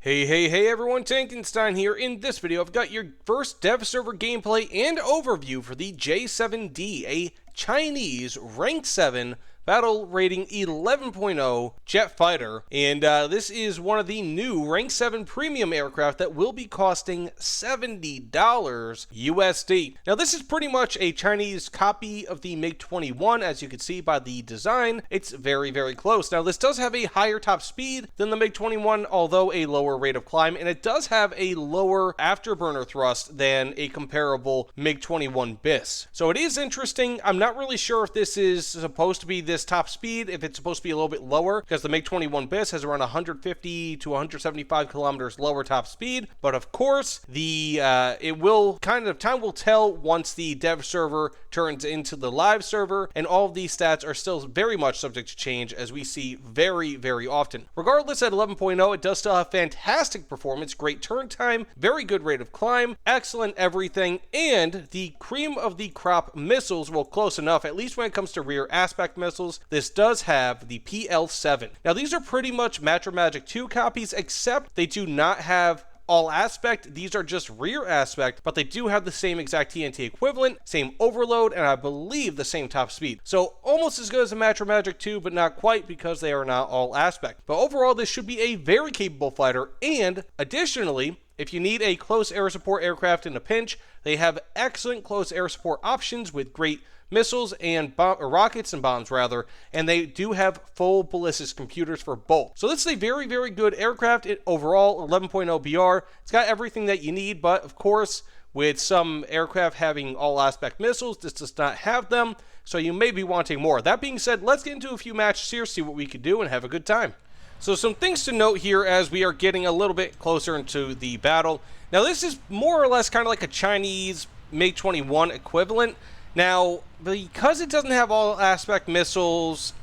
Hey everyone, Tankenstein here. In this video, I've got your first dev server gameplay and overview for the J-7D, a Chinese Rank 7 battle rating 11.0 jet fighter. And this is one of the new Rank 7 premium aircraft that will be costing $70 USD. Now this is pretty much a Chinese copy of the MiG-21, as you can see by the design. It's very close. Now this does have a higher top speed than the MiG-21, although a lower rate of climb, and it does have a lower afterburner thrust than a comparable MiG-21 BIS. So it is interesting. I'm not really sure if this is supposed to be this top speed, if it's supposed to be a little bit lower, because the MiG-21 BIS has around 150 to 175 kilometers lower top speed. But of course, time will tell once the dev server turns into the live server, and all of these stats are still very much subject to change, as we see very often. Regardless, at 11.0, it does still have fantastic performance, great turn time, very good rate of climb, excellent everything, and the cream of the crop missiles, well, close enough, at least when it comes to rear aspect missiles. This does have the PL-7. Now these are pretty much Match Magic 2 copies, except they do not have all aspect. These are just rear aspect, but they do have the same exact TNT equivalent, same overload, and I believe the same top speed. So almost as good as a Match Magic 2, but not quite, because they are not all aspect. But overall, this should be a very capable fighter, and additionally, if you need a close air support aircraft in a pinch, they have excellent close air support options with great missiles and rockets and bombs rather, and they do have full ballistics computers for both. So this is a very good aircraft. Overall 11.0 BR. It's got everything that you need, but of course, with some aircraft having all aspect missiles, this does not have them, so you may be wanting more. That being said, let's get into a few matches here, see what we can do, and have a good time. So some things to note here as we are getting a little bit closer into the battle. Now this is more or less kind of like a Chinese MiG-21 equivalent. Now, because it doesn't have all aspect missiles,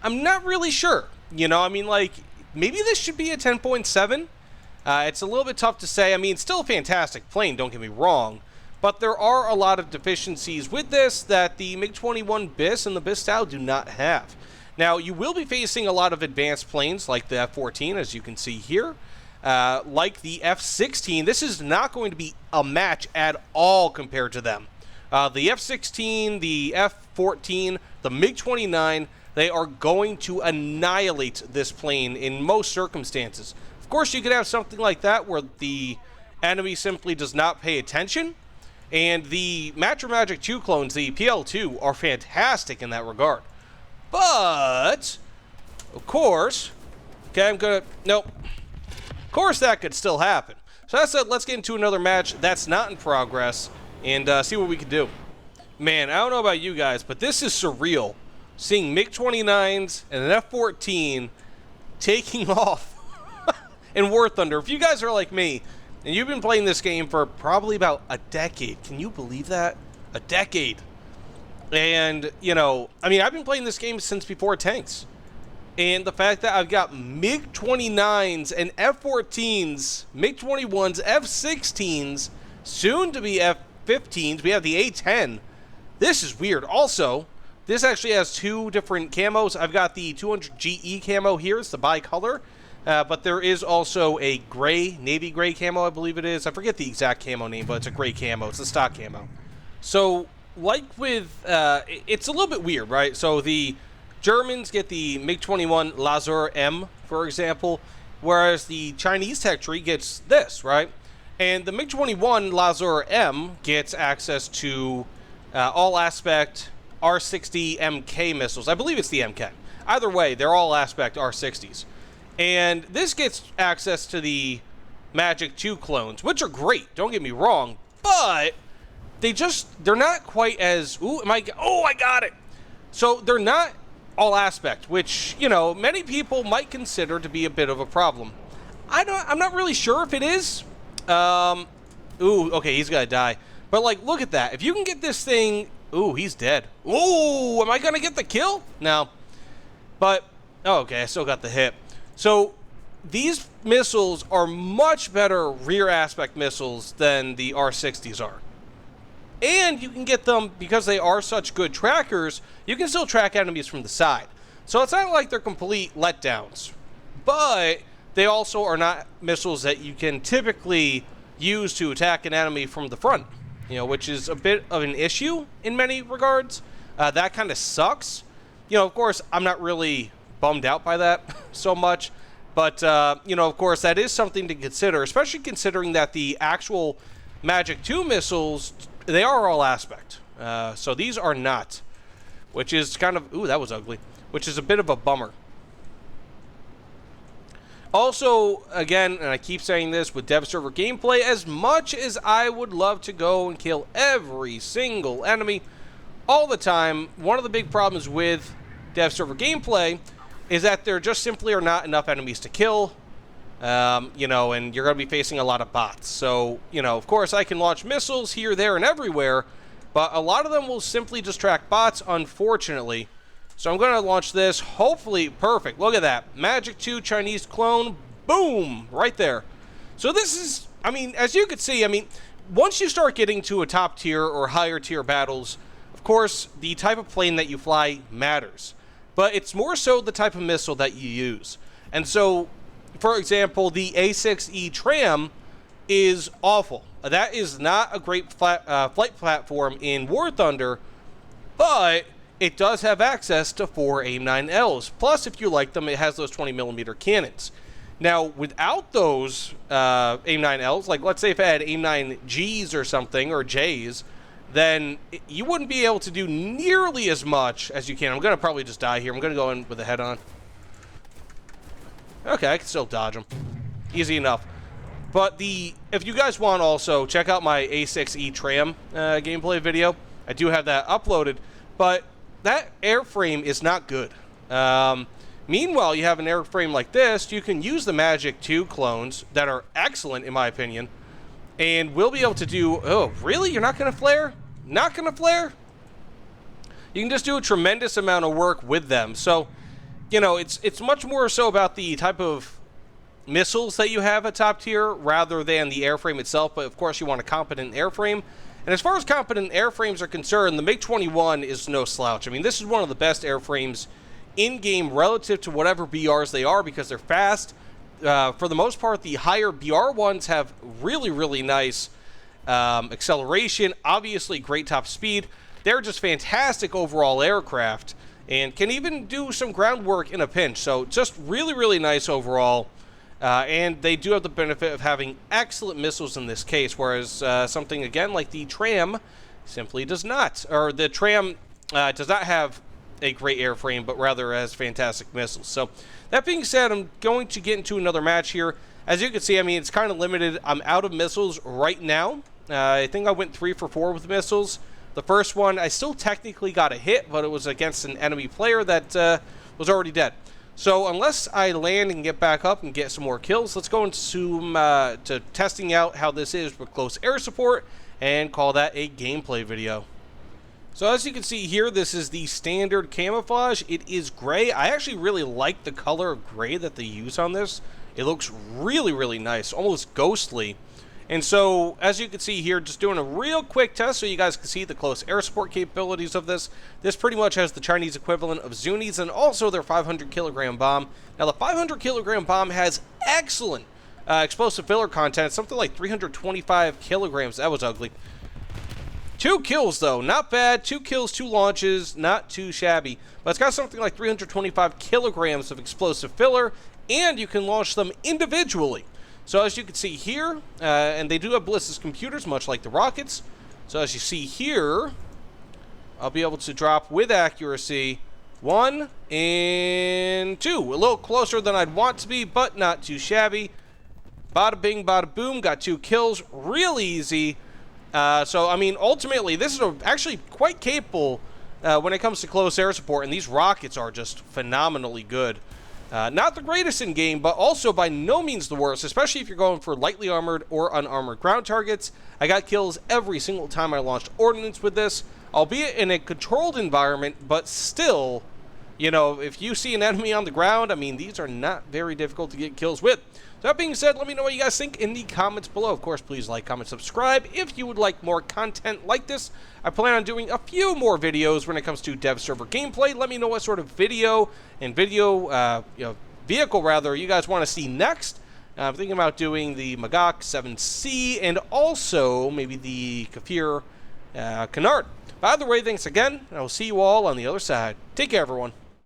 I'm not really sure. You know, I mean, like, maybe this should be a 10.7. It's a little bit tough to say. I mean, it's still a fantastic plane, don't get me wrong. But there are a lot of deficiencies with this that the MiG-21 BIS and the BIS style do not have. Now, you will be facing a lot of advanced planes like the F-14, as you can see here. Like the F-16, this is not going to be a match at all compared to them. The F-16, the F-14, the MiG-29, they are going to annihilate this plane in most circumstances. Of course, you could have something like that where the enemy simply does not pay attention. And the Match Magic 2 clones, the PL-2, are fantastic in that regard. But, of course, okay, nope. Of course, that could still happen. So that said, let's get into another match that's not in progress and see what we can do. Man, I don't know about you guys, but this is surreal. Seeing MiG-29s and an F-14 taking off in War Thunder. If you guys are like me, and you've been playing this game for probably about a decade, can you believe that? A decade. And, you know, I mean, I've been playing this game since before tanks. And the fact that I've got MiG-29s and F-14s, MiG-21s, F-16s, soon to be F-15s, we have the A-10. This is weird. Also, this actually has two different camos. I've got the 200 GE camo here. It's the bicolor. But there is also a gray, navy gray camo, I believe it is. I forget the exact camo name, but it's a gray camo. It's a stock camo. So, like with, it's a little bit weird, right? So the Germans get the MiG-21 Lazur M, for example, whereas the Chinese tech tree gets this, right? And the MiG-21 Lazur M gets access to all aspect R-60 MK missiles. I believe it's the MK. Either way, they're all aspect R-60s. And this gets access to the Magic 2 clones, which are great, don't get me wrong, but they're not quite as, I got it. So they're not all aspect, which, you know, many people might consider to be a bit of a problem. I'm not really sure if it is. Okay, he's gonna die. But, like, look at that. If you can get this thing, he's dead. Am I gonna get the kill? No. But, okay, I still got the hit. So, these missiles are much better rear aspect missiles than the R-60s are. And you can get them, because they are such good trackers, you can still track enemies from the side. So it's not like they're complete letdowns. But they also are not missiles that you can typically use to attack an enemy from the front, which is a bit of an issue in many regards. That kind of sucks. Of course, I'm not really bummed out by that so much, but, of course, that is something to consider, especially considering that the actual Magic 2 missiles, they are all aspect. So these are not, which is kind of, ooh, that was ugly, which is a bit of a bummer. Also, again, and I keep saying this with dev server gameplay, as much as I would love to go and kill every single enemy all the time, one of the big problems with dev server gameplay is that there just simply are not enough enemies to kill, and you're going to be facing a lot of bots. So, of course, I can launch missiles here, there, and everywhere, but a lot of them will simply just track bots, unfortunately. So I'm going to launch this, hopefully, perfect. Look at that. Magic 2 Chinese clone, boom, right there. So this is, as you can see, once you start getting to a top tier or higher tier battles, of course, the type of plane that you fly matters. But it's more so the type of missile that you use. And so, for example, the A6E tram is awful. That is not a great flight platform in War Thunder, but it does have access to 4 AIM-9Ls. Plus, if you like them, it has those 20mm cannons. Now, without those AIM-9Ls, like let's say if it had AIM-9Gs or something, or Js, then you wouldn't be able to do nearly as much as you can. I'm going to probably just die here. I'm going to go in with a head-on. Okay, I can still dodge them. Easy enough. But if you guys want also, check out my A6E tram gameplay video. I do have that uploaded. But that airframe is not good. Meanwhile, you have an airframe like this. You can use the Magic 2 clones that are excellent, in my opinion. And we'll be able to do... Oh, really? You're not going to flare? Not going to flare? You can just do a tremendous amount of work with them. So, it's much more so about the type of missiles that you have at top tier rather than the airframe itself. But, of course, you want a competent airframe. And as far as competent airframes are concerned, the MiG-21 is no slouch. This is one of the best airframes in-game relative to whatever BRs they are because they're fast. For the most part, the higher BR ones have really, really nice acceleration, obviously great top speed. They're just fantastic overall aircraft and can even do some groundwork in a pinch. So just really, really nice overall. And they do have the benefit of having excellent missiles in this case, whereas something, again, like the tram simply does not. Or the tram does not have a great airframe, but rather has fantastic missiles. So that being said, I'm going to get into another match here. As you can see, it's kind of limited. I'm out of missiles right now. I think I went 3 for 4 with missiles. The first one, I still technically got a hit, but it was against an enemy player that was already dead. So unless I land and get back up and get some more kills, let's go into to testing out how this is with close air support and call that a gameplay video. So as you can see here, this is the standard camouflage. It is gray. I actually really like the color of gray that they use on this. It looks really, really nice, almost ghostly. And so, as you can see here, just doing a real quick test so you guys can see the close air support capabilities of this. This pretty much has the Chinese equivalent of Zunis and also their 500 kilogram bomb. Now, the 500 kilogram bomb has excellent explosive filler content, something like 325 kilograms. That was ugly. 2 kills, though. Not bad. 2 kills, 2 launches. Not too shabby. But it's got something like 325 kilograms of explosive filler, and you can launch them individually. So as you can see here, and they do have ballistic computers, much like the rockets. So as you see here, I'll be able to drop with accuracy 1 and 2. A little closer than I'd want to be, but not too shabby. Bada bing, bada boom. Got 2 kills. Real easy. So, ultimately, this is actually quite capable when it comes to close air support, and these rockets are just phenomenally good. Not the greatest in game, but also by no means the worst, especially if you're going for lightly armored or unarmored ground targets. I got kills every single time I launched ordnance with this, albeit in a controlled environment, but still, if you see an enemy on the ground, these are not very difficult to get kills with. So that being said, let me know what you guys think in the comments below. Of course, please like, comment, subscribe if you would like more content like this. I plan on doing a few more videos when it comes to dev server gameplay. Let me know what sort of video and vehicle rather you guys want to see next. I'm thinking about doing the Magok 7C and also maybe the Kafir Canard. By the way, thanks again, and I will see you all on the other side. Take care, everyone.